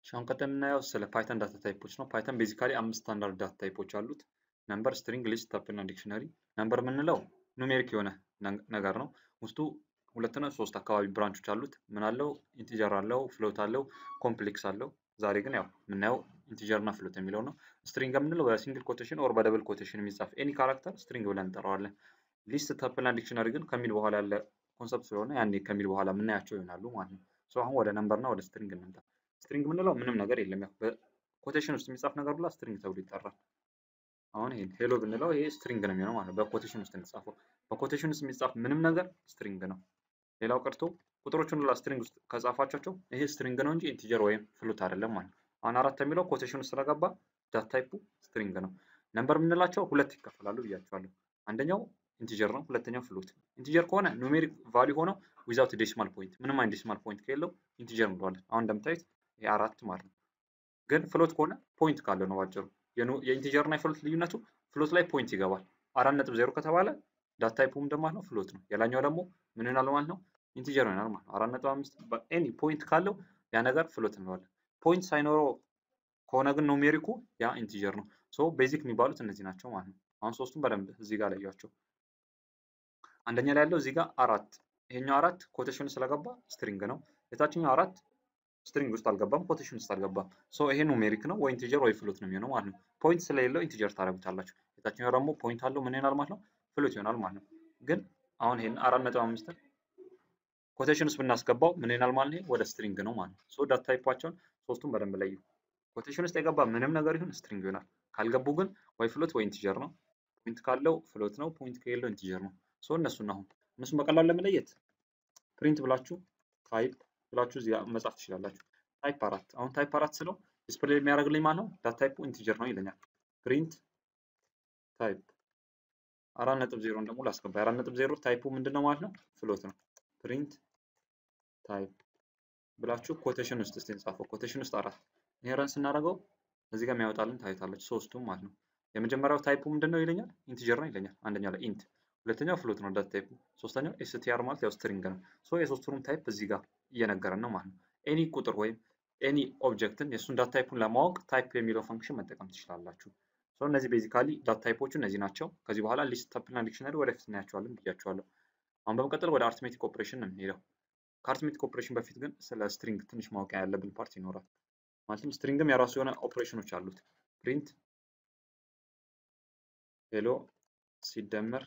አሁን ቀጥታ የምናየው ስለ ፓይተን ዳታ ታይፖች ነው። ፓይተን ቤዚካሊ 5 ስታንዳርድ ዳታ ታይፖች አሉት። ነምበር፣ ስትሪንግ፣ ሊስት፣ ተፕል እና ዲክሽነሪ። ነምበር የምንለው ኑሜሪክ የሆነ ነገር ነው። ውስጡ 2 እና 3 አካባቢ ብራንቾች አሉት። ምን አለው? ኢንቲጀር አለው፣ ፍሎት አለው፣ ኮምፕሌክስ አለው። ዛሬ ግን ያው የምናየው ኢንቲጀር እና ፍሎት የሚለው ነው። ስትሪንግ የምንለው በሲንግል ኮቴሽን ኦር በደብል ኮቴሽን የሚጻፍ ኤኒ ካራክተር ስትሪንግ ብለን እንጠራዋለን። ሊስት፣ ተፕል እና ዲክሽነሪ ግን ከሚል በኋላ ያለ ኮንሰፕት ስለሆነ ያኔ ከሚል በኋላ የምናያቸው ይሆናሉ ማለት ነው። ሶ አሁን ወደ ነምበር እና ወደ ስትሪንግ እንምጣ። ስትሪንግ የምንለው ምንም ነገር የለም፣ ያው በኮቴሽን ውስጥ የሚጻፍ ነገር ሁላ ስትሪንግ ተብሎ ይጠራል። አሁን ይሄን ሄሎ ብንለው ይሄ ስትሪንግ ነው የሚሆነው ማለት ነው። በኮቴሽን ውስጥ የሚጻፈው በኮቴሽን ውስጥ የሚጻፍ ምንም ነገር ስትሪንግ ነው። ሌላው ቀርቶ ቁጥሮቹን ሁላ ስትሪንግ ውስጥ ከጻፋቸው ይሄ ስትሪንግ ነው እንጂ ኢንቲጀር ወይም ፍሎት አይደለም ማለት ነው። አሁን 4 የሚለው ኮቴሽን ውስጥ ስለገባ ዳታ ታይፑ ስትሪንግ ነው። ነምበር የምንላቸው ሁለት ይከፈላሉ ብያቸዋለሁ። አንደኛው ኢንቲጀር ነው፣ ሁለተኛው ፍሎት። ኢንቲጀር ከሆነ ኑሜሪክ ቫልዩ ሆነው ዊዛውት ዴሲማል ፖይንት ምንም አይነት ዴሲማል ፖይንት ከሌለው ኢንቲጀር እንለዋለን። አሁን እንደምታዩት ይሄ 4 ማለት ነው። ግን ፍሎት ከሆነ ፖይንት ካለው ነው ባጭሩ። የኢንቲጀር እና የፍሎት ልዩነቱ ፍሎት ላይ ፖይንት ይገባል። 4.0 ከተባለ ዳታ ታይፑ ምንድን ማለት ነው? ፍሎት ነው። የላኛው ደግሞ ምን ይሆናል ማለት ነው? ኢንቲጀር ይሆናል ማለት ነው። 4.5 በኤኒ ፖይንት ካለው ያ ነገር ፍሎት እንለዋለን። ፖይንት ሳይኖረው ከሆነ ግን ኑሜሪኩ ያ ኢንቲጀር ነው። ሶ ቤዚክ የሚባሉት እነዚህ ናቸው ማለት ነው። አሁን ሶስቱም በደንብ እዚህ ጋር ለያቸው። አንደኛ ላይ ያለው እዚህ ጋር 4፣ ይሄኛው 4 ኮቴሽን ስለገባ ስትሪንግ ነው። የታችኛው 4 ስትሪንግ ውስጥ አልገባም፣ ኮቴሽን ውስጥ አልገባም። ሶ ይሄ ኑሜሪክ ነው ወይ ኢንቲጀር ወይ ፍሎት ነው የሚሆነው ማለት ነው። ፖይንት ስለሌለው ኢንቲጀር ታረጉታላችሁ። የታችኛው ደግሞ ፖይንት አለው ምን ይሆናል ማለት ነው? ፍሎት ይሆናል ማለት ነው። ግን አሁን ይሄን 4.5 ኮቴሽን ውስጥ ብናስገባው ምን ይሆናል ማለት ነው? ወደ ስትሪንግ ነው ማለት ነው። ሶ ዳታ ታይፓቸውን ሶስቱም በደንብ ለዩ። ኮቴሽን ውስጥ የገባ ምንም ነገር ይሁን ስትሪንግ ይሆናል። ካልገቡ ግን ወይ ፍሎት ወይ ኢንቲጀር ነው። ፖይንት ካለው ፍሎት ነው፣ ፖይንት ከሌለው ኢንቲጀር ነው። ሶ እነሱን በቀላሉ ለመለየት ፕሪንት ብላችሁ ታይፕ ብላችሁ እዚህ መጻፍ ትችላላችሁ። ታይፕ 4 አሁን ታይፕ 4 ስለው ዲስፕሌይ የሚያደርግልኝ ማለት ነው ዳታ ታይፑ ኢንቲጀር ነው ይለኛል። ፕሪንት ታይፕ 4.0 ደግሞ ላስገባ። 4.0 ታይፑ ምንድነው ማለት ነው? ፍሎት ነው። ፕሪንት ታይፕ ብላችሁ ኮቴሽን ውስጥ ጻፈው። ኮቴሽን ውስጥ 4 ይሄ ረን ስናደርገው እዚህ ጋር የሚያወጣልን ታይታለች ሶስቱም ማለት ነው። የመጀመሪያው ታይፑ ምንድነው ይለኛል? ኢንቲጀር ነው ይለኛል። አንደኛው ላይ ኢንት፣ ሁለተኛው ፍሎት ነው ዳታ ታይፑ፣ ሶስተኛው ኤስቲአር ማለት ያው ስትሪንግ ነው። ሶ የሶስቱንም ታይፕ እዚህ ጋር እየነገረን ነው ማለት ነው። ኤኒ ቁጥር ወይም ኤኒ ኦብጀክትን የሱን ዳታ ታይፑን ለማወቅ ታይፕ የሚለው ፈንክሽን መጠቀም ትችላላችሁ። ሶ እነዚህ ቤዚካሊ ዳታ ታይፖቹ እነዚህ ናቸው። ከዚህ በኋላ ሊስት፣ ተፕል እና ዲክሽነሪ ወደፊት እናያቸዋለን ብያቸዋለሁ። አሁን በመቀጠል ወደ አርትሜቲክ ኦፕሬሽን ነው የምንሄደው። ከአርትሜቲክ ኦፕሬሽን በፊት ግን ስለ ስትሪንግ ትንሽ ማወቅ ያለብን ፓርት ይኖራል። ማለትም ስትሪንግም የራሱ የሆነ ኦፕሬሽኖች አሉት። ፕሪንት ሄሎ ሲደመር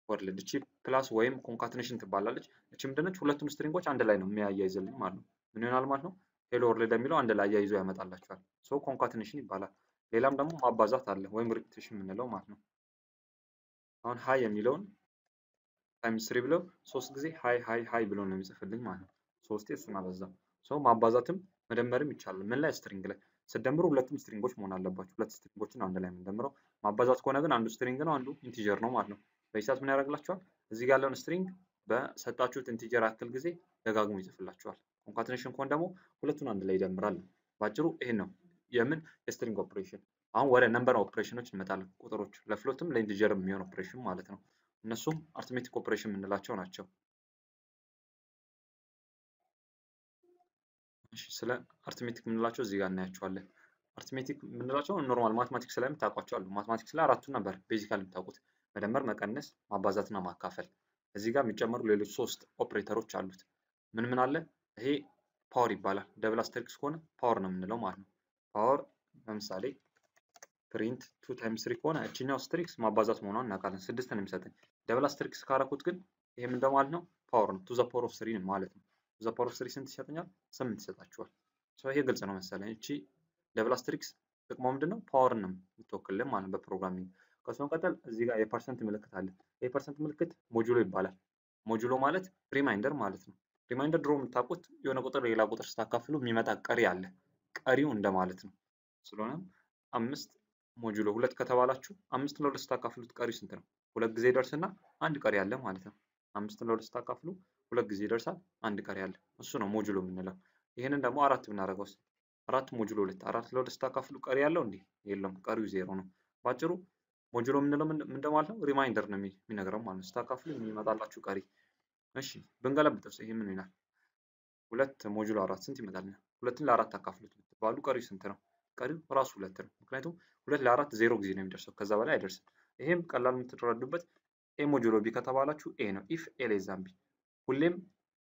ወርልድ፣ እቺ ፕላስ ወይም ኮንካትኔሽን ትባላለች። እቺ ምንድነች? ሁለቱም ስትሪንጎች አንድ ላይ ነው የሚያያይዝልኝ ማለት ነው። ምን ይሆናል ማለት ነው? ሄሎ ወርልድ የሚለው አንድ ላይ አያይዞ ያመጣላችኋል። ሶ ኮንካትኔሽን ይባላል። ሌላም ደግሞ ማባዛት አለ ወይም ሪፒቲሽን የምንለው ማለት ነው። አሁን ሃይ የሚለውን ታይምስ 3 ብለው 3 ጊዜ ሃይ ሃይ ሃይ ብሎ ነው የሚጽፍልኝ ማለት ነው። 3 እሱን አበዛው። ሶ ማባዛትም መደመርም ይቻላል። ምን ላይ? ስትሪንግ ላይ ስትደምሩ ሁለቱም ስትሪንጎች መሆን አለባቸው። ሁለት ስትሪንጎችን አንድ ላይ የምንደምረው። ማባዛት ከሆነ ግን አንዱ ስትሪንግ ነው፣ አንዱ ኢንቲጀር ነው ማለት ነው። በሂሳብ ምን ያደርግላችኋል? እዚህ ጋር ያለውን ስትሪንግ በሰጣችሁት ኢንቲጀር ያክል ጊዜ ደጋግሞ ይጽፍላችኋል። ኮንካትኔሽን ከሆነ ደግሞ ሁለቱን አንድ ላይ ይደምራል። ባጭሩ ይሄን ነው የምን የስትሪንግ ኦፕሬሽን። አሁን ወደ ነምበር ኦፕሬሽኖች እንመጣለን። ቁጥሮች ለፍሎትም ለኢንቲጀርም የሚሆን ኦፕሬሽን ማለት ነው። እነሱም አርትሜቲክ ኦፕሬሽን የምንላቸው ናቸው። እሺ ስለ አርትሜቲክ የምንላቸው እዚህ ጋር እናያቸዋለን። አርትሜቲክ የምንላቸው ኖርማል ማትማቲክስ ላይ የምታውቋቸው አሉ። ማትማቲክስ ላይ አራቱን ነበር ቤዚካሊ የምታውቁት፣ መደመር፣ መቀነስ፣ ማባዛትና ማካፈል። እዚህ ጋር የሚጨመሩ ሌሎች 3 ኦፕሬተሮች አሉት። ምን ምን አለ? ይሄ ፓወር ይባላል። ደብል አስተሪክስ ከሆነ ፓወር ነው የምንለው ማለት ነው። ፓወር ለምሳሌ ፕሪንት 2 ታይምስ 3 ከሆነ እቺኛው አስተሪክስ ማባዛት መሆኗን እናውቃለን፣ 6 ነው የሚሰጠኝ። ደብል አስተሪክስ ካረኩት ግን ይሄ ምን እንደማለት ነው? ፓወር ነው። ቱ ዘ ፓወር ኦፍ 3 ማለት ነው። ቱ ዘ ፓወር ኦፍ 3 ስንት ይሰጠኛል? 8 ይሰጣችኋል። ሶ ይሄ ግልጽ ነው መሰለኝ። እቺ ደብል አስተሪክስ ጥቅሟ ምንድነው? ፓወር ነው የምትወክልልን ማለት በፕሮግራሚንግ። ከሱ መቀጠል እዚህ ጋር የፐርሰንት ምልክት አለ። የፐርሰንት ምልክት ሞጁሎ ይባላል። ሞጁሎ ማለት ሪማይንደር ማለት ነው። ሪማይንደር ድሮ የምታውቁት የሆነ ቁጥር ሌላ ቁጥር ስታካፍሉ የሚመጣ ቀሪ አለ። ቀሪው እንደማለት ነው። ስለሆነም 5 ሞጁሎ 2 ከተባላችሁ 5 ለ2 ስታካፍሉት ቀሪው ስንት ነው? 2 ጊዜ ይደርስና አንድ ቀሪ አለ ማለት ነው። 5 ለ2 ስታካፍሉ 2 ጊዜ ይደርሳል፣ አንድ ቀሪ አለ። እሱ ነው ሞጁሎ የምንለው። ይሄንን ደግሞ 4 ብናደርገውስ? 4 ሞጁሎ 2 4 ለ2 ስታካፍሉ ቀሪ ያለው እንዴ? የለም፣ ቀሪው 0 ነው። ባጭሩ ሞጁሎ የምንለው ምን እንደማለት ነው? ሪማይንደር ነው የሚነግረው ማለት ነው። ስታካፍሉ የሚመጣላችሁ ቀሪ። እሺ ብንገለብጠውስ ይሄ ምን ይላል? 2 ሞጁሎ 4 ስንት ይመጣልናል? ሁለትን ለ4 አካፍሉት ብትባሉ ቀሪው ስንት ነው? ቀሪው ራሱ 2 ነው። ምክንያቱም 2 ለ4 0 ጊዜ ነው የሚደርሰው፣ ከዛ በላይ አይደርስም። ይሄም ቀላል የምትረዱበት ኤ ሞጁሎ ቢ ከተባላችሁ ኤ ነው። ኢፍ ኤ ሌስ ዛን ቢ ሁሌም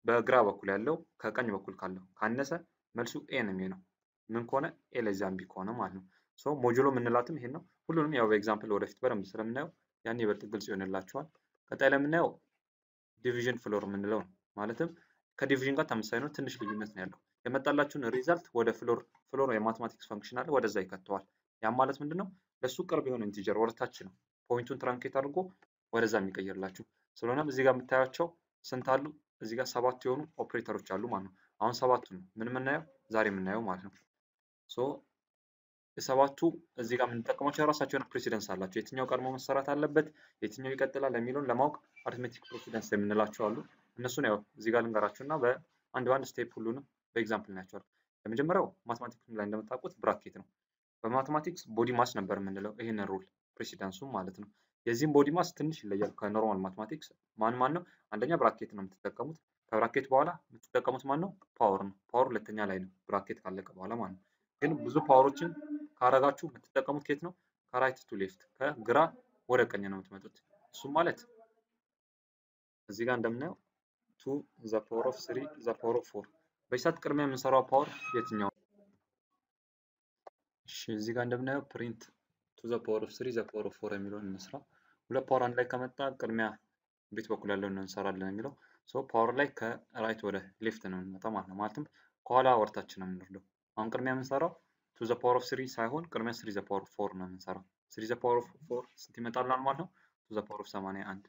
በግራ በኩል ያለው ከቀኝ በኩል ካለው ካነሰ መልሱ ኤ ነው የሚሆነው። ምን ከሆነ ኤ ሌስ ዛን ቢ ከሆነ ማለት ነው። ሶ ሞጁሎ የምንላትም ይሄን ነው። ሁሉንም ያው በኤግዛምፕል ወደፊት በደንብ ስለምናየው ያን ይበልጥ ግልጽ ይሆንላችኋል። ቀጣይ ለምናየው ዲቪዥን ፍሎር የምንለው ነው። ማለትም ከዲቪዥን ጋር ተመሳሳይ ነው፣ ትንሽ ልዩነት ነው ያለው። የመጣላችሁን ሪዛልት ወደ ፍሎር የማትማቲክስ ፈንክሽን አለ ወደዛ ይከተዋል። ያም ማለት ምንድነው? ለሱ ቅርብ የሆነ ኢንቲጀር ወደታች ነው ፖይንቱን ትራንኬት አድርጎ ወደዛ የሚቀይርላችሁ። ስለሆነም እዚህ ጋር የምታያቸው ስንት አሉ? እዚህ ጋር 7 የሆኑ ኦፕሬተሮች አሉ ማለት ነው። አሁን 7ቱን ነው ምን የምናየው ዛሬ የምናየው ማለት ነው። ሶ ሰባቱ እዚህ ጋር የምንጠቀማቸው የራሳቸው የሆነ ፕሬሲደንስ አላቸው። የትኛው ቀድሞ መሰራት አለበት፣ የትኛው ይቀጥላል የሚለውን ለማወቅ አሪትሜቲክ ፕሬሲደንስ የምንላቸው አሉ። እነሱን ያው እዚህ ጋር ልንገራችሁና በአንድ ስቴፕ ሁሉንም በኤግዛምፕል እናያቸዋለን። የመጀመሪያው ማትማቲክስ ላይ እንደምታውቁት ብራኬት ነው። በማትማቲክስ ቦዲ ማስ ነበር የምንለው ይሄንን ሩል ፕሬሲደንሱም ማለት ነው። የዚህም ቦዲ ማስ ትንሽ ይለያል ከኖርማል ማትማቲክስ። ማን ነው? አንደኛ ብራኬት ነው የምትጠቀሙት። ከብራኬት በኋላ የምትጠቀሙት ማን ነው? ፓወር ነው። ፓወር ሁለተኛ ላይ ነው ብራኬት ካለቀ በኋላ ማለት ነው። ግን ብዙ ፓወሮችን ካረጋችሁ የምትጠቀሙት ከየት ነው? ከራይት ቱ ሌፍት ከግራ ወደ ቀኝ ነው የምትመጡት። እሱም ማለት እዚህ ጋር እንደምናየው 2 ዘ ፓወር ኦፍ 3 ዘ ፓወር ኦፍ 4 በሂሳብ ቅድሚያ የምንሰራው ፓወር የትኛው? እሺ እዚህ ጋር እንደምናየው ፕሪንት 2 ዘ ፓወር ኦፍ 3 ዘ ፓወር ኦፍ 4 የሚለውን እንስራ። ሁለት ፓወር አንድ ላይ ከመጣ ቅድሚያ ቤት በኩል ያለውን እንሰራለን የሚለው። ሶ ፓወር ላይ ከራይት ወደ ሌፍት ነው የምንመጣው ማለት ነው። ማለትም ከኋላ ወርታችን ነው የምንወርደው። አሁን ቅድሚያ የምንሰራው 2 ዘ ፓወር ኦፍ 3 ሳይሆን ቅድሚያ 3 ዘ ፓወር ኦፍ 4 ነው የምንሰራው። 3 ዘ ፓወር ኦፍ 4 ስንት ይመጣልናል ማለት ነው? 2 ዘ ፓወር ኦፍ 81።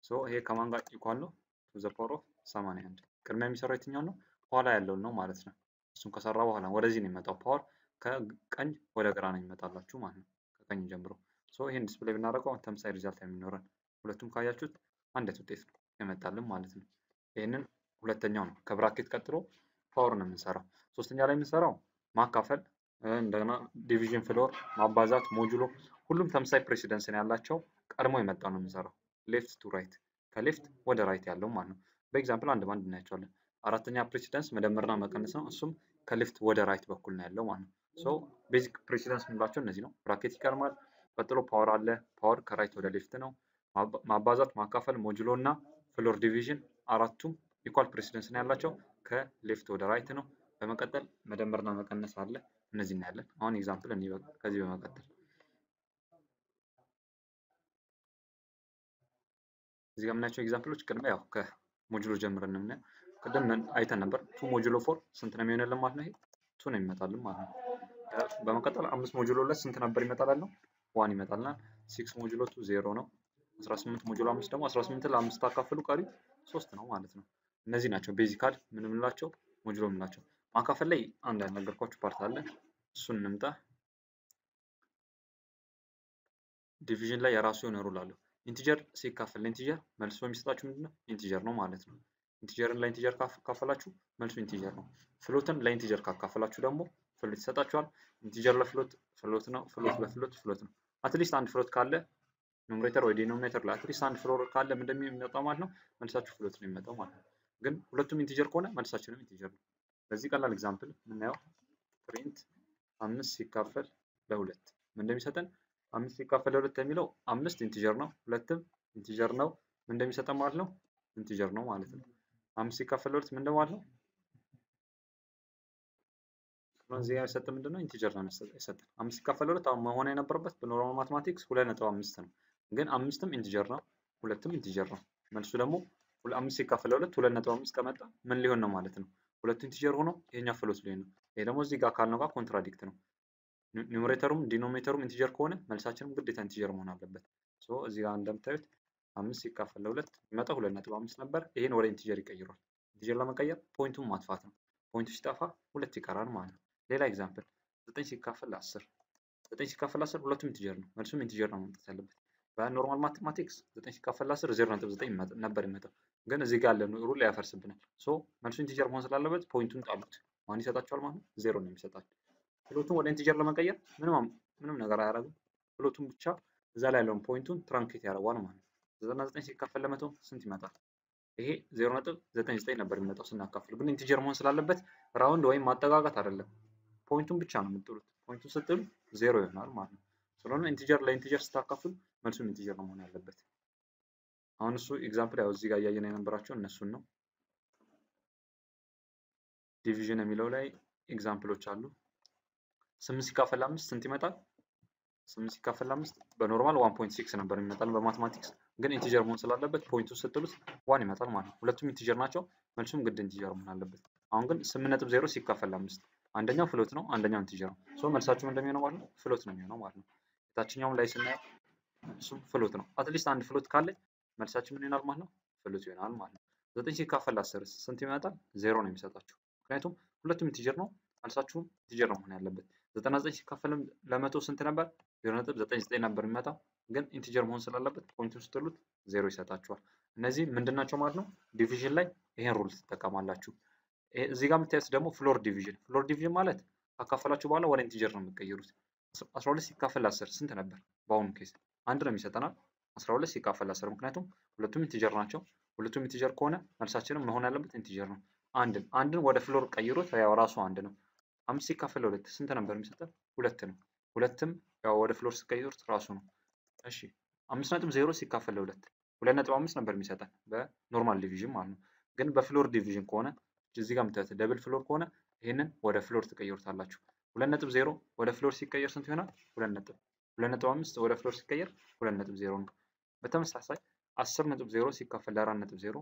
ሶ ይሄ ከማን ጋር ኢኳል ነው? 2 ዘ ፓወር ኦፍ 81። ቅድሚያ የሚሰራው የትኛው ነው? ኋላ ያለውን ነው ማለት ነው። እሱን ከሰራ በኋላ ወደዚህ ነው የሚመጣው። ፓወር ከቀኝ ወደ ግራ ነው የሚመጣላችሁ ማለት ነው፣ ከቀኝ ጀምሮ። ሶ ይሄን ዲስፕሌይ ብናደርገው ተመሳሳይ ሪዛልት የሚኖረን ሁለቱም ካያችሁት አንድ ውጤት ነው የመጣልን ማለት ነው። ይሄንን ሁለተኛው ነው። ከብራኬት ቀጥሎ ፓወር ነው የምንሰራው። ሶስተኛ ላይ የምንሰራው ማካፈል፣ እንደገና ዲቪዥን ፍሎር፣ ማባዛት፣ ሞጁሎ ሁሉም ተመሳሳይ ፕሬሲደንስ ነው ያላቸው። ቀድሞ የመጣው ነው የምንሰራው ሌፍት ቱ ራይት፣ ከሌፍት ወደ ራይት ያለው ማለት ነው። በኤግዛምፕል አንድ ባንድ እናያቸዋለን። አራተኛ ፕሬሲደንስ መደመርና መቀነስ ነው። እሱም ከሌፍት ወደ ራይት በኩል ነው ያለው ማለት ነው። ሶ ቤዚክ ፕሬሲደንስ የምንላቸው እነዚህ ነው። ብራኬት ይቀርማል። ቀጥሎ ፓወር አለ። ፓወር ከራይት ወደ ሌፍት ነው። ማባዛት፣ ማካፈል፣ ሞጁሎ እና ፍሎር ዲቪዥን አራቱም ኢኳል ፕሬሲደንስ ነው ያላቸው፣ ከሌፍት ወደ ራይት ነው። በመቀጠል መደመርና መቀነስ አለ። እነዚህ እናያለን። አሁን ኤግዛምፕል እንይበል። ከዚህ በመቀጠል እዚህ ጋር የምናያቸው ኤግዛምፕሎች ቅድሚያ ያው ከሞጁሎ ጀምረን ነው የምናየው። ቅድም አይተን ነበር 2 ሞጁሎ 4 ስንት ነው የሚሆንልን ማለት ነው? ይሄ 2 ነው የሚመጣልን ማለት ነው። በመቀጠል 5 ሞጁሎ 2 ስንት ነበር ይመጣል ነው? 1 ይመጣልና 6 ሞጁሎ 2 0 ነው። 18 ሞጁሎ 5 ደግሞ 18 ለ5 ታካፍሉ ቀሪ 3 ነው ማለት ነው። እነዚህ ናቸው ቤዚካል ምን የምንላቸው ሞጁሎ የምንላቸው። ማካፈል ላይ አንድ ያልነገርኳችሁ ፓርት አለ፣ እሱን እንምጣ። ዲቪዥን ላይ የራሱ የሆነ ሩል አለው። ኢንቲጀር ሲካፈል ለኢንቲጀር መልሶ የሚሰጣችሁ ምንድነው? ኢንቲጀር ነው ማለት ነው። ኢንቲጀርን ለኢንቲጀር ካካፈላችሁ መልሱ ኢንቲጀር ነው። ፍሎትን ለኢንቲጀር ካካፈላችሁ ደግሞ ፍሎት ይሰጣችኋል። ኢንቲጀር ለፍሎት ፍሎት ነው፣ ፍሎት ለፍሎት ፍሎት ነው። አትሊስት አንድ ፍሎት ካለ ኑሜሬተር ወይ ዲኖሚኔተር ላይ አትሊስት አንድ ፍሎት ካለ ምን እንደሚመጣው ማለት ነው? መልሳችሁ ፍሎት ነው የሚመጣው ማለት ነው። ግን ሁለቱም ኢንቲጀር ከሆነ መልሳችንም ኢንቲጀር ነው። በዚህ ቀላል ኤግዛምፕል የምናየው ፕሪንት 5 ሲካፈል ለ2 ምን እንደሚሰጠን 5 ሲካፈል ለ2 የሚለው 5 ኢንቲጀር ነው፣ 2ም ኢንቲጀር ነው። ምን እንደሚሰጠን ማለት ነው? ኢንቲጀር ነው ማለት ነው። 5 ሲካፈል ለ2 ምን እንደማለት ነው? እዚህ ጋር የሰጠን ምንድነው? ኢንቲጀር ነው የሰጠን። 5 ሲካፈል ለ2 አሁን መሆን የነበረበት በኖርማል ማትማቲክስ 2.5 ነው። ግን 5ም ኢንቲጀር ነው፣ 2ም ኢንቲጀር ነው። መልሱ ደግሞ 5 ሲካፈል ለ2 2.5 ከመጣ ምን ሊሆን ነው ማለት ነው? ሁለቱ ኢንቲጀር ሆኖ ይሄኛው ፍሎት ሊሆን ነው። ይሄ ደግሞ እዚህ ጋር ካልነው ጋር ኮንትራዲክት ነው። ኑሜሬተሩም ዲኖሚኔተሩም ኢንቲጀር ከሆነ መልሳችንም ግዴታ ኢንቲጀር መሆን አለበት። ሶ እዚህ ጋር እንደምታዩት 5 ሲካፈል ለ2 የሚመጣው 2.5 ነበር። ይሄን ወደ ኢንቲጀር ይቀይሯል። ኢንቲጀር ለመቀየር ፖይንቱን ማጥፋት ነው። ፖይንቱ ሲጠፋ 2 ይቀራል ማለት ነው። ሌላ ኤግዛምፕል 9 ሲካፈል ለ10 9 ሲካፈል ለ10 ሁለቱም ኢንቲጀር ነው። መልሱም ኢንቲጀር ነው መምጣት ያለበት። በኖርማል ማቴማቲክስ 9 ሲካፈል ለ10 0.9 ነበር የሚመጣው። ግን እዚህ ጋር ያለው ሩል ያፈርስብናል። ሶ መልሱ ኢንቲጀር መሆን ስላለበት ፖይንቱን ጣሉት። ማን ይሰጣቸዋል ማለት ነው? 0 ነው የሚሰጣቸው። ፍሎቱን ወደ ኢንቲጀር ለመቀየር ምንም ነገር አያደርግም። ፍሎቱን ብቻ እዛ ላይ ያለውን ፖይንቱን ትራንኬት ያደርገዋል ማለት ነው። 99 ሲካፈል ለ100 ስንት ይመጣል? ይሄ 0.99 ነበር የሚመጣው ስናካፍል። ግን ኢንቲጀር መሆን ስላለበት ራውንድ ወይም ማጠጋጋት አይደለም፣ ፖይንቱን ብቻ ነው የምትጥሉት። ፖይንቱን ስትጥሉ 0 ይሆናል ማለት ነው። ስለሆነ ኢንቲጀር ለኢንቲጀር ስታካፍሉ መልሱን ኢንቲጀር ነው መሆን ያለበት። አሁን እሱ ኤግዛምፕል ያው እዚህ ጋር እያየን የነበራቸው እነሱን ነው። ዲቪዥን የሚለው ላይ ኤግዛምፕሎች አሉ። 8 ሲካፈል 5 ስንት ይመጣል? 8 ሲካፈል 5 በኖርማል 1.6 ነበር የሚመጣል በማትማቲክስ፣ ግን ኢንቲጀር መሆን ስላለበት ፖይንቱን ስትጥሉት 1 ይመጣል ማለት ነው። ሁለቱም ኢንቲጀር ናቸው፣ መልሱም ግድ ኢንቲጀር መሆን አለበት። አሁን ግን 8.0 ሲካፈል 5 አንደኛው ፍሎት ነው፣ አንደኛው ኢንቲጀር ነው። ሶ መልሳችሁ እንደሚሆነው ማለት ነው ፍሎት ነው የሚሆነው ማለት ነው። የታችኛውም ላይ ስናየው እሱም ፍሎት ነው። አትሊስት አንድ ፍሎት ካለ መልሳችን ምን ይሆናል ማለት ነው? ፍሎት ይሆናል ማለት ነው። 9 ሲካፈል 10 ስንት ይመጣል? 0 ነው የሚሰጣችሁ። ምክንያቱም ሁለቱም ኢንቲጀር ነው፣ መልሳችሁም ኢንቲጀር ነው መሆን ያለበት። 99 ሲካፈል ለ100 ስንት ነበር? 0.99 ነበር የሚመጣው፣ ግን ኢንቲጀር መሆን ስላለበት ፖይንቱን ስትሉት 0 ይሰጣችኋል። እነዚህ ምንድናቸው ማለት ነው? ዲቪዥን ላይ ይሄን ሩል ትጠቀማላችሁ። እዚህ ጋር የምታዩት ደግሞ ፍሎር ዲቪዥን። ፍሎር ዲቪዥን ማለት ካካፈላችሁ በኋላ ወደ ኢንቲጀር ነው የሚቀየሩት። 12 ሲካፈል 10 ስንት ነበር? በአሁኑ ኬስ 1 ነው የሚሰጠናል። 12 ሲካፈል 10 ምክንያቱም ሁለቱም ኢንቲጀር ናቸው። ሁለቱም ኢንቲጀር ከሆነ መልሳችንም መሆን ያለበት ኢንቲጀር ነው። አንድን ወደ ፍሎር ቀይሩት፣ ያው ራሱ 1 ነው። 5 ሲካፈል 2 ስንት ነበር የሚሰጠን? 2 ነው። ሁለትም ያው ወደ ፍሎር ሲቀይሩት ራሱ ነው። እሺ 5.0 ሲካፈል 2 2.5 ነበር የሚሰጠን በኖርማል ዲቪዥን ማለት ነው። ግን በፍሎር ዲቪዥን ከሆነ እዚህ ጋር የምታዩት ደብል ፍሎር ከሆነ ይሄንን ወደ ፍሎር ትቀይሩታላችሁ። 2.0 ወደ ፍሎር ሲቀየር ስንት ይሆናል? 2.5 ወደ ፍሎር ሲቀየር 2.0 ነው። በተመሳሳይ 10.0 ሲካፈል ለ4.0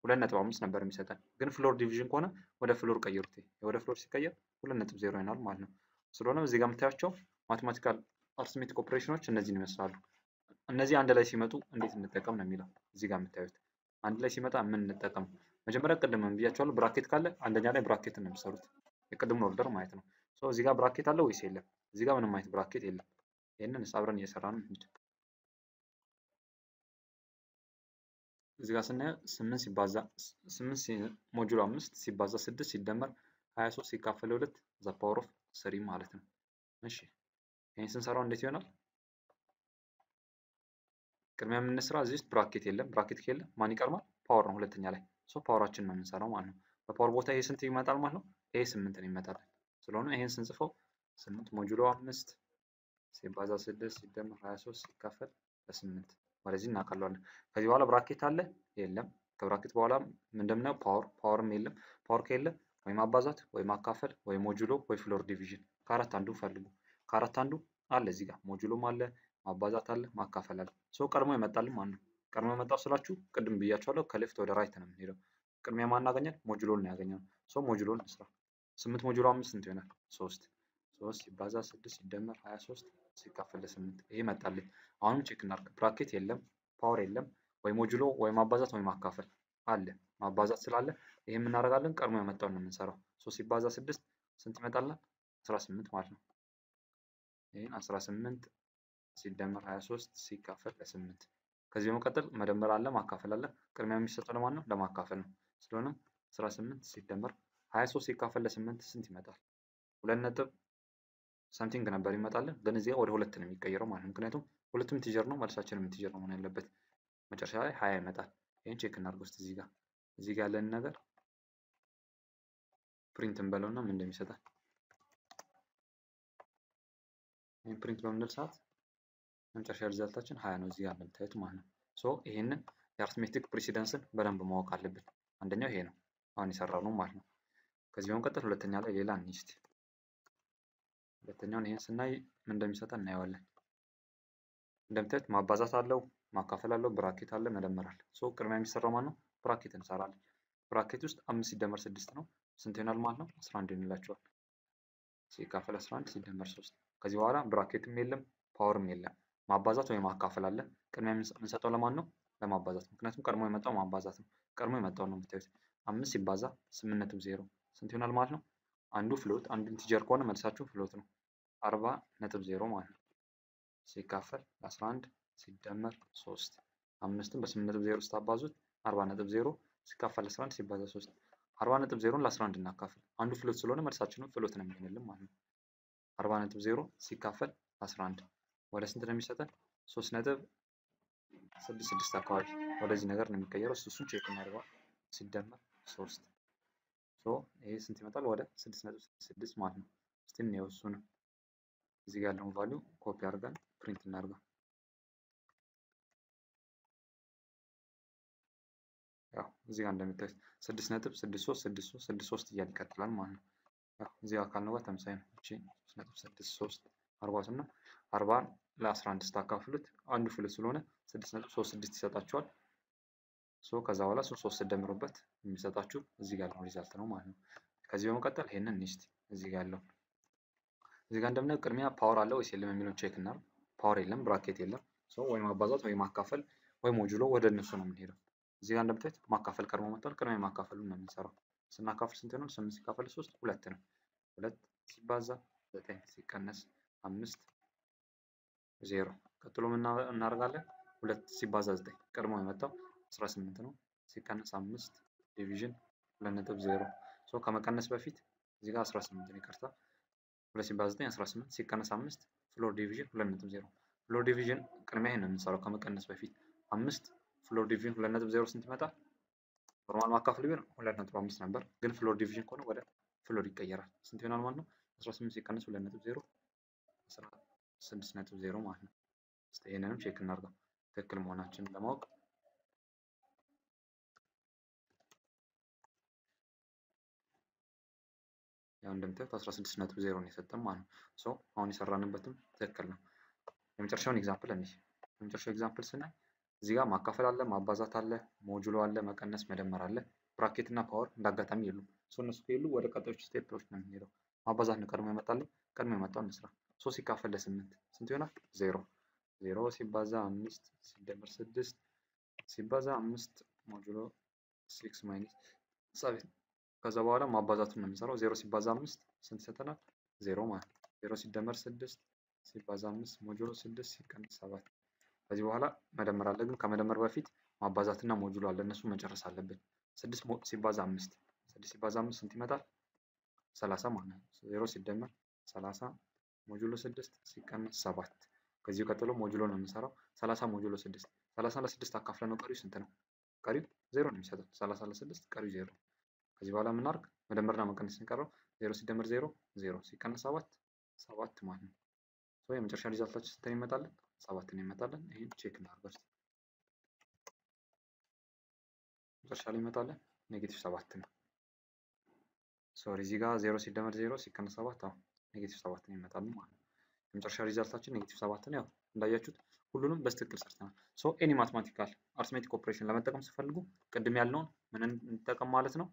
2.5 ነበር የሚሰጠን። ግን ፍሎር ዲቪዥን ከሆነ ወደ ፍሎር ቀይሩት። ወደ ፍሎር ሲቀየር 2.0 ይሆናል ማለት ነው። ስለሆነ እዚህ ጋር የምታያቸው ማቴማቲካል አርትሜቲክ ኦፕሬሽኖች እነዚህን ይመስላሉ። እነዚህ አንድ ላይ ሲመጡ እንዴት እንጠቀም ነው የሚለው እዚህ ጋር የምታዩት። አንድ ላይ ሲመጣ ምን እንጠቀም? መጀመሪያ ቅድም ብያቸዋለሁ፣ ብራኬት ካለ አንደኛ ላይ ብራኬት ነው የሚሰሩት፣ የቅድሙን ኦርደር ማለት ነው። ሶ እዚህ ጋር ብራኬት አለ ወይስ የለም? እዚህ ጋር ምንም አይነት ብራኬት የለም። ይሄንን አብረን እየሰራን ነው እንሂድ። እዚህ ጋር ስናየው 8 ሞጁሎ 5 ሲባዛ 6 ሲደመር 23 ሲካፈል 2 ዘ ፓወር ኦፍ 3 ማለት ነው። እሺ ይሄን ስንሰራው እንዴት ይሆናል? ቅድሚያ የምንስራ እዚህ ውስጥ ብራኬት የለም። ብራኬት ከሌለ ማን ይቀርማል? ፓወር ነው ሁለተኛ ላይ። ሶ ፓወራችን ነው የምንሰራው ማለት ነው። በፓወር ቦታ ይሄ ስንት ይመጣል ማለት ነው? ይሄ 8 ነው ይመጣል። ስለሆነ ይሄን ስንጽፈው 8 ሞጁሎ 5 ሲባዛ 6 ሲደመር 23 ሲካፈል ለ8 ወደዚህ እናቀለዋለን። ከዚህ በኋላ ብራኬት አለ የለም። ከብራኬት በኋላ እንደምናየው ፓወርም የለም። ፓወር ከሌለ ወይ ማባዛት ወይ ማካፈል ወይ ሞጁሎ ወይ ፍሎር ዲቪዥን ከአራት አንዱ ፈልጉ። ከአራት አንዱ አለ እዚህ ጋር ሞጁሎም አለ፣ ማባዛት አለ፣ ማካፈል አለ። ሶ ቀድሞ ይመጣልን ማለት ነው። ቀድሞ የመጣው ስላችሁ ቅድም ብያችኋለሁ፣ ከሌፍት ወደ ራይት ነው የምንሄደው። ቅድሚያ ማን አገኘን? ሞጁሎን ያገኘነው። ሶ ሞጁሎን እንስራ። 8 ሞጁሎ 5 ስንት ይሆናል? 3 ሲባዛ 6 ሲደመር 23 ሲካፈል ለ8 ይሄ መጣልኝ። አሁንም ቼክ እናድርግ። ብራኬት የለም፣ ፓወር የለም፣ ወይ ሞጁሎ ወይ ማባዛት ወይ ማካፈል አለ። ማባዛት ስላለ ይሄ የምናደርጋለን ቀድሞ የመጣውን ነው የምንሰራው። 3 ሲባዛ 6 ስንት ይመጣል? 18 ማለት ነው። ይሄን 18 ሲደመር 23 ሲካፈል ለ8 ከዚህ በመቀጠል መደመር አለ፣ ማካፈል አለ። ቅድሚያ የሚሰጠው ለማን ነው? ለማካፈል ነው። ስለሆነም 18 ሲደመር 23 ሲካፈል ለ8 ስንት ይመጣል? 2 ነጥብ ሳምቲንግ ነበር ይመጣልን፣ ግን እዚህ ወደ 2 ነው የሚቀየረው ማለት ነው። ምክንያቱም ሁለቱም ኢንቲጀር ነው፣ መልሳችንም ኢንቲጀር ነው መሆን ያለበት። መጨረሻ ላይ 20 ይመጣል። ይሄን ቼክ እናድርግ ውስጥ እዚህ ጋር ያለን ነገር ፕሪንት እንበለውና ምን እንደሚሰጣል። ይሄን ፕሪንት በምንል ሰዓት መጨረሻ ሪዛልታችን 20 ነው፣ እዚህ ጋር እንደምታዩት ማለት ነው። ሶ ይሄንን የአርትሜቲክ ፕሪሲደንስን በደንብ ማወቅ አለብን። አንደኛው ይሄ ነው አሁን የሰራው ነው ማለት ነው። ከዚህ በመቀጠል ሁለተኛ ላይ ሌላ እንይስት። ሁለተኛውን ይሄን ስናይ ምን እንደሚሰጠን እናየዋለን። እንደምታዩት ማባዛት አለው፣ ማካፈል አለው፣ ብራኬት አለ፣ መደመር አለ። ሶ ቅድሚያ የሚሰራው ማለት ነው ብራኬት እንሰራለን። ብራኬት ውስጥ 5 ሲደመር 6 ነው ስንት ይሆናል ማለት ነው? 11 እንላቸዋል። ሲካፈል 11 ሲደመር 3 ከዚህ በኋላ ብራኬትም የለም ፓወርም የለም። ማባዛት ወይ ማካፈል አለ። ቅድሚያ የምንሰጠው ለማን ነው? ለማባዛት። ምክንያቱም ቀድሞ የመጣው ማባዛት ነው። ቀድሞ የመጣው ነው የምታዩት። 5 ሲባዛ 8.0 ስንት ይሆናል ማለት ነው? አንዱ ፍሎት አንዱ ኢንቲጀር ከሆነ መልሳችሁ ፍሎት ነው። 40.0 ማለት ነው። ሲካፈል 11 ሲደመር 3 5ን በ8.0 ስታባዙት 40.0 ሲካፈል 11 ሲባዛ 3 40.0ን ለ11 እናካፍል። አንዱ ፍሎት ስለሆነ መልሳችንም ፍሎት ነው የሚሆንልን ማለት ነው። 40.0 ሲካፈል 11 ወደ ስንት ነው የሚሰጠን? 3.66 አካባቢ ወደዚህ ነገር ነው የሚቀየረው። እሱን ቼክ እናደርገዋል። ሲደመር 3 ይሄ ስንት ይመጣል? ወደ 6.6 ማለት ነው። እስቲ እንየው እሱን። እዚህ ጋር ያለውን ቫልዩ ኮፒ አድርገን ፕሪንት እናድርገው። ያው እዚህ ጋር እንደምታዩት 6.6363 እያለ ይቀጥላል ማለት ነው። ያው እዚህ ጋር ካልነው ጋር ተመሳሳይ ነው። እቺ 6.63 አርጓትና 40 ለ11 ስታካፍሉት አንዱ ፍልት ስለሆነ 6.36 ይሰጣችኋል። ከዛ በኋላ 3 ስትደምሩበት የሚሰጣችሁ እዚህ ጋር ያለው ሪዛልት ነው ማለት ነው። ከዚህ በመቀጠል ይሄንን እስቲ እዚህ ጋር ያለው እዚህ ጋር እንደምናየው ቅድሚያ ፓወር አለ ወይስ የለም የሚለውን ቼክ እናድርግ። ፓወር የለም፣ ብራኬት የለም። ወይ ማባዛት ወይ ማካፈል ወይ ሞጁሎ ወደ እነሱ ነው የምንሄደው። እዚህ ጋር እንደምታዩት ማካፈል ቀድሞ መጥቷል። ቅድሚያ ማካፈሉን ነው የምንሰራው። ስናካፍል ስንት ነው? 8 ሲካፈል 3 2 ነው። 2 ሲባዛ 9 ሲቀነስ 5 0። ቀጥሎ ምን እናደርጋለን? 2 ሲባዛ 9 ቀድሞ የመጣው 18 ነው። ሲቀነስ 5 ዲቪዥን 2.0 ከመቀነስ በፊት እዚህ ጋር 18 ነው። ይቅርታ 2 ሲባዛ 9 18 ሲቀነስ 5 ፍሎር ዲቪዥን 2.0። ፍሎር ዲቪዥን ቅድሚያ ይሄን ነው የምንሰራው ከመቀነስ በፊት 5 ፍሎር ዲቪዥን 2.0 ስንት ይመጣል? ኖርማል ማካፈል ቢሆን 2.5 ነበር፣ ግን ፍሎር ዲቪዥን ከሆነ ወደ ፍሎር ይቀየራል። ስንት ይሆናል ማለት ነው? 18 ሲቀነስ 2.0 16.0 ማለት ነው። እስቲ ይሄንንም ቼክ እናድርገው ትክክል መሆናችንን ለማወቅ። ያው እንደምታዩት 16.0 ነው የሰጠን ማለት ነው። አሁን የሰራንበትም ትክክል ነው። የመጨረሻውን ኤግዛምፕል እንይ። የመጨረሻው ኤግዛምፕል ስናይ እዚህ ጋር ማካፈል አለ፣ ማባዛት አለ፣ ሞጁሎ አለ፣ መቀነስ መደመር አለ። ብራኬት እና ፓወር እንዳጋጣሚ የሉም። እነሱ ከሌሉ ወደ ቀጣዮቹ ስቴፕዎች ነው የምንሄደው። ማባዛት ነው ቀድሞ ይመጣል። ቀድሞ የመጣው እንስራ። 3 ሲካፈል ለ8 ስንት ይሆናል? 0 0 ሲባዛ 5 ሲደመር 6 ሲባዛ 5 ሞጁሎ 6 ማይነስ 7። ከዛ በኋላ ማባዛቱን ነው የምንሰራው። 0 ሲባዛ 5 ስንት ይሰጠናል? 0 ማለት ነው። 0 ሲደመር 6 ሲባዛ 5 ሞጁሎ 6 ሲቀነስ 7። ከዚህ በኋላ መደመር አለ፣ ግን ከመደመር በፊት ማባዛትና ሞጁሎ አለ፣ እነሱ መጨረስ አለብን። 6 ሲባዛ 5 6 ሲባዛ 5 ስንት ይመጣል? 30 ማለት ነው። 0 ሲደመር 30 ሞጁሎ 6 ሲቀነስ 7። ከዚህ ቀጥሎ ሞጁሎ ነው የምንሰራው። 30 ሞጁሎ 6 30 ለ6 አካፍለን ነው ቀሪው ስንት ነው? ቀሪው 0 ነው የሚሰጠው። 30 ለ6 ቀሪው 0። ከዚህ በኋላ ምን አድርግ? መደመርና መቀነስ ሲቀረው 0 ሲደመር 0 0 ሲቀነስ 7 7 ማለት ነው። የመጨረሻ ሪዛልታችን ስንት ይመጣልን? 7 ነው ይመጣልን። ይሄን ቼክ እናድርግ። መጨረሻ ላይ ይመጣልን -7 ነው። ሶሪ እዚህ ጋር 0 ሲደመር 0 ሲቀነስ 7 -7 ነው ይመጣልን ማለት ነው። የመጨረሻ ሪዛልታችን -7 ነው። ያው እንዳያችሁት ሁሉንም በስትክክል ሰርተናል። ኤኒ ማትማቲካል አርትሜቲክ ኦፕሬሽን ለመጠቀም ሲፈልጉ ቅድም ያልነውን ምን እንጠቀም ማለት ነው?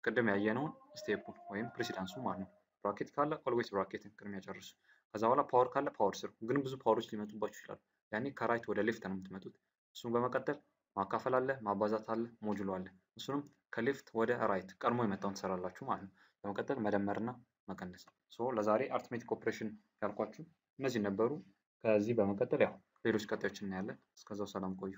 ቅድም ያየነውን ስቴፑን ወይም ፕሬሲዳንሱ ማለት ነው። ብራኬት ካለ ኦልዌይስ ብራኬትን ቅድሚያ ጨርሱ። ከዛ በኋላ ፓወር ካለ ፓወር ስሩ። ግን ብዙ ፓወሮች ሊመጡባችሁ ይችላሉ። ያኔ ከራይት ወደ ሌፍት ነው የምትመጡት። እሱን በመቀጠል ማካፈል አለ፣ ማባዛት አለ፣ ሞጁሎ አለ። እሱንም ከሌፍት ወደ ራይት ቀድሞ የመጣውን ትሰራላችሁ ማለት ነው። በመቀጠል መደመርና መቀነስ። ለዛሬ አርትሜቲክ ኦፕሬሽን ያልኳችሁ እነዚህ ነበሩ። ከዚህ በመቀጠል ያው ሌሎች ቀጣዮች እናያለን። እስከዛው ሰላም ቆዩ።